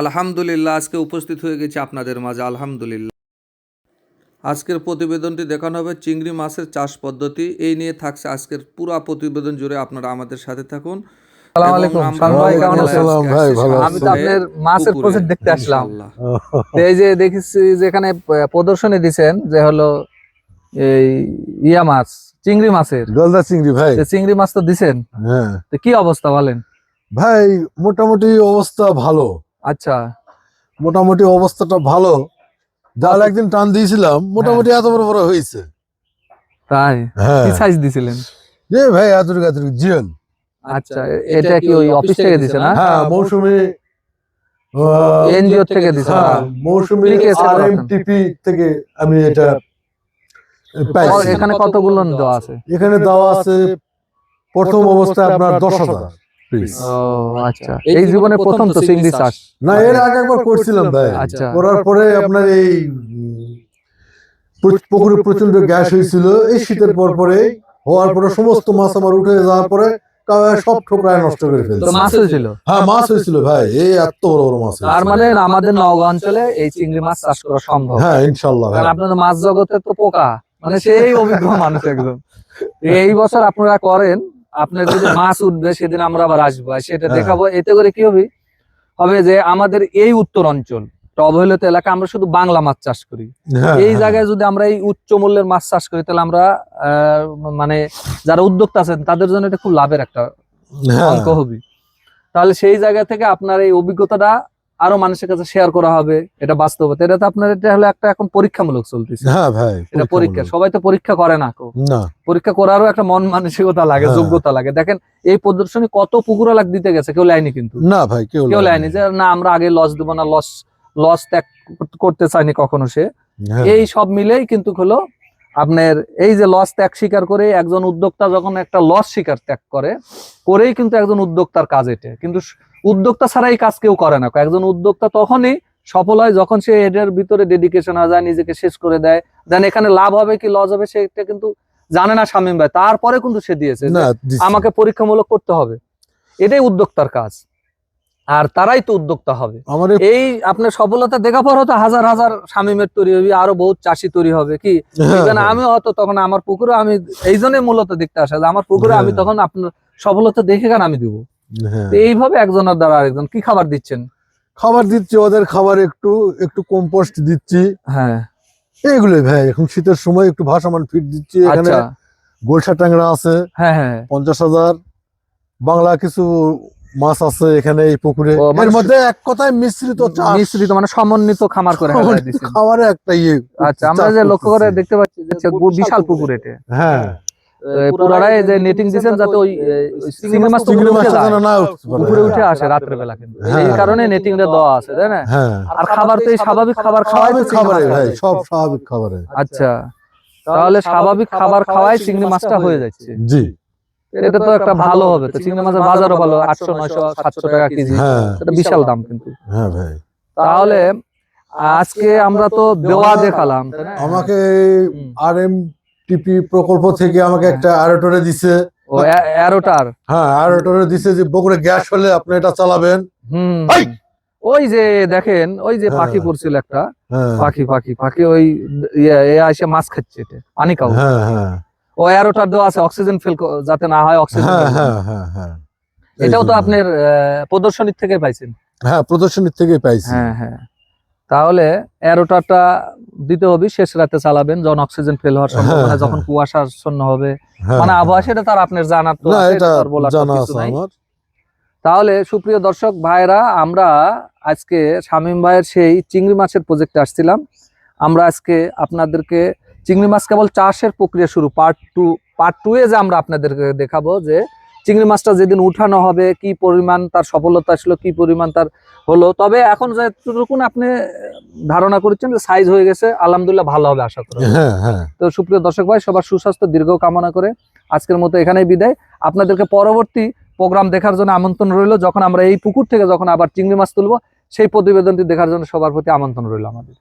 আলহামদুলিল্লাহ, আজকে উপস্থিত হয়ে গেছি আপনাদের মাঝে। আলহামদুলিল্লাহ, আজকের প্রতিবেদনটি দেখানো হবে চিংড়ি মাছের চাষ পদ্ধতি। এই নিয়ে থাকছে আজকের পুরো প্রতিবেদন জুড়ে, আপনারা আমাদের সাথে থাকুন। আসসালামু আলাইকুম ভাই, কেমন আছেন? আমি তো আপনার মাছের প্রজেক্ট দেখতে আসলাম। এই যে দেখেছি যেখানে প্রদর্শনী দিবেন যে হলো এই ইয়া মাছ, চিংড়ি মাছের গলদা চিংড়ি। ভাই চিংড়ি মাছ তো দিবেন, হ্যাঁ। তো কি অবস্থা বলেন? ভাই মোটামুটি অবস্থা ভালো। আচ্ছা, মোটামুটি অবস্থাটা ভালো। জাল একদিন টান দিয়েছিলাম, মোটামুটি এত বড় বড় হয়েছে। তাই? কি সাইজ দিছিলেন? ভাই এতটুকু জিওল। আচ্ছা, এটা কি ওই অফিস থেকে দিছে না? হ্যাঁ, মৌসুমী এনজিও থেকে দিছে। মৌসুমী আরএমটিপি থেকে আমি এটা পাইছি। এখানে কতগুলো দেওয়া আছে? এখানে দেওয়া আছে প্রথম অবস্থায় আপনার 10,000 পিস। ও আচ্ছা, এই জীবনে প্রথম তো চিংড়ি চাষ? না, এর আগে একবার করছিলাম ভাই। আচ্ছা, করার পরে আপনার এই পুকুরে প্রচন্ড গ্যাস হয়েছিল। এই শীতের পর পরে হওয়ার পরে সমস্ত মাছ আমার উঠে যাওয়ার পরে সব ঠোকরায় নষ্ট করে ফেলছে। মাছ হয়েছিল? হ্যাঁ, মাছ হয়েছিল ভাই, এই এত বড় বড় মাছ। তার মানে আমাদের নওগাঁ অঞ্চলে এই চিংড়ি মাছ চাষ করা সম্ভব? হ্যাঁ, ইনশাআল্লাহ। কারণ আপনাদের মাছ জগতে তো পোকা, মানে সেই অভিজ্ঞ মানুষ একদম। এই বছর আপনারা করেন, আপনার যদি মাছ উঠবে সেদিন আমরা আবার আসবো, সেটা দেখাবো। এতে করে কি হবে যে আমাদের এই উত্তর অঞ্চল অবহেলিত এলাকা, আমরা শুধু বাংলা মাছ চাষ করি। এই জায়গায় যদি আমরা এই উচ্চ মূল্যের মাছ চাষ করি, তাহলে আমরা মানে যারা উদ্যোক্তা আছেন তাদের জন্য এটা খুব লাভের একটা অঙ্ক হবে। তাহলে সেই জায়গা থেকে আপনার এই অভিজ্ঞতাটা আরো মানুষের কাছে শেয়ার করা হবে। এটা বাস্তবতা, এটা তো আপনার এটা হলো একটা এখন পরীক্ষামূলক চলতেছে। হ্যাঁ ভাই, এটা পরীক্ষা, সবাই তো পরীক্ষা করে না। পরীক্ষা করারও একটা মন মানসিকতা লাগে, যোগ্যতা লাগে। দেখেন এই প্রদর্শনী কত পুকুর লাগ দিতে গেছে, কেউ লাইনি কিন্তু। না ভাই, কেউ লাইনি যে না আমরা আগে লস দিব না, লস ত্যাগ করতে চাইনি কখনো সে। এই সব মিলেই কিন্তু হলো আপনার এই যে লস ত্যাগ স্বীকার করে একজন উদ্যোক্তা যখন একটা লস স্বীকার ত্যাগ করেই কিন্তু একজন উদ্যোক্তার কাজ। এটা কিন্তু উদ্যোক্তা ছাড়া এই কাজ কেউ করে না। একজন উদ্যোক্তা তখনই সফল হয় যখন সে এটার ভিতরে ডেডিকেশন হয়ে যায়, নিজেকে শেষ করে দেয়। দেন এখানে লাভ হবে কি লস হবে সেটা কিন্তু জানে না শামীম ভাই, তারপরে কিন্তু সে দিয়েছে আমাকে পরীক্ষামূলক করতে হবে। এটাই উদ্যোক্তার কাজ, আর তারাই তো উদ্যোক্তা হবে। এই আপনার সফলতা দেখা পর হয়তো হাজার হাজার শামীমের তৈরি হবে, আরো বহুত চাষি তৈরি হবে। কি আমি হয়তো তখন আমার পুকুরে, আমি এই জন্যই মূলত দেখতে আসা যে আমার পুকুরে আমি তখন আপনার সফলতা দেখে গান আমি দিব। এইভাবে একজনের দ্বারা আরেকজন কি খাবার দিচ্ছেন? খাবার দিচ্ছি ওদের, খাবার একটু একটু কম্পোস্ট দিচ্ছি। হ্যাঁ, এইগুলোই ভাই। এখন শীতের সময় একটু ভাসমান ফিড দিচ্ছি। এখানে গোলসা ট্যাংরা আছে। হ্যাঁ হ্যাঁ, 50,000। বাংলা কিছু মাছ আছে এখানে এই পুকুরে। এর মধ্যে এক কথায় মিশ্রিত মানে সমন্বিত খামার করে খাবারে একটা ইয়ে। আচ্ছা, আমরা যে লক্ষ্য করে দেখতে পাচ্ছি যে বিশাল পুকুর এটা। হ্যাঁ, পুরাটাই যে নেটিং দিবেন যাতে ওই চিংড়ি মাছ পুকুরে উঠে আসে রাতের বেলা, কিন্তু এই কারণে নেটিংটা দেওয়া আছে, তাই না? আর খাবার তো এই স্বাভাবিক খাবার খাওয়াই তো খাবারে ভাই, সব স্বাভাবিক খাবারে। আচ্ছা, তাহলে স্বাভাবিক খাবার খাওয়াই চিংড়ি মাছটা হয়ে যাচ্ছে। জি, এটা তো একটা ভালো হবে। তো চিংড়ি মাছের বাজারও ভালো, 800 900 700 টাকা কেজি। এটা বিশাল দাম কিন্তু। হ্যাঁ ভাই। তাহলে আজকে আমরা তো দেওয়া দেখালাম, আমাকে আরএমটিপি প্রকল্প থেকে আমাকে একটা অ্যারোটরে দিছে। ও অ্যারোটার? হ্যাঁ, অ্যারোটরে দিছে যে বগুড়া গ্যাস হলে আপনি এটা চালাবেন। ওই যে দেখেন ওই যে পাখি পড়ছিল একটা, পাখি ওই এসে মাছ খাচ্ছে, এটা পানি খাও। ও অ্যারোটার দেওয়া আছে অক্সিজেন ফেল যাতে না হয়, অক্সিজেন। এটাও তো আপনার প্রদর্শনী থেকে পাইছেন? হ্যাঁ, প্রদর্শনী থেকে পাইছি। হ্যাঁ হ্যাঁ, তাহলে অ্যারোটারটা দিতে হবে, শেষ রাতে চালাবেন যখন অক্সিজেন ফেল হওয়ার সম্ভাবনা, যখন কুয়াশাচ্ছন্ন হবে, মানে আবহাওয়া, সেটা তার আপনার জানার তো কিছু নাই। তাহলে সুপ্রিয় দর্শক ভাইরা, আমরা আজকে শামীম ভাইয়ের সেই চিংড়ি মাছের প্রজেক্টে আসছিলাম। আমরা আজকে আপনাদেরকে চিংড়ি মাছ কেবল চাষের প্রক্রিয়া শুরু, পার্ট টু এ যে আমরা আপনাদেরকে দেখাবো যে চিংড়ি মাছটা যেদিন উঠানো হবে কি পরিমাণ তার সফলতা আসলো, কি পরিমাণ তার হলো। তবে এখন যতটুকু আপনি ধারণা করছেন যে সাইজ হয়ে গেছে, আলহামদুলিল্লাহ ভালো হবে আশা করি। তো সুপ্রিয় দর্শক ভাই, সবার সুস্বাস্থ্য দীর্ঘ কামনা করে আজকের মতো এখানেই বিদায়। আপনাদেরকে পরবর্তী প্রোগ্রাম দেখার জন্য আমন্ত্রণ রইল। যখন আমরা এই পুকুর থেকে যখন আবার চিংড়ি মাছ তুলবো, সেই প্রতিবেদনটি দেখার জন্য সবার প্রতি আমন্ত্রণ রইল আমাদের।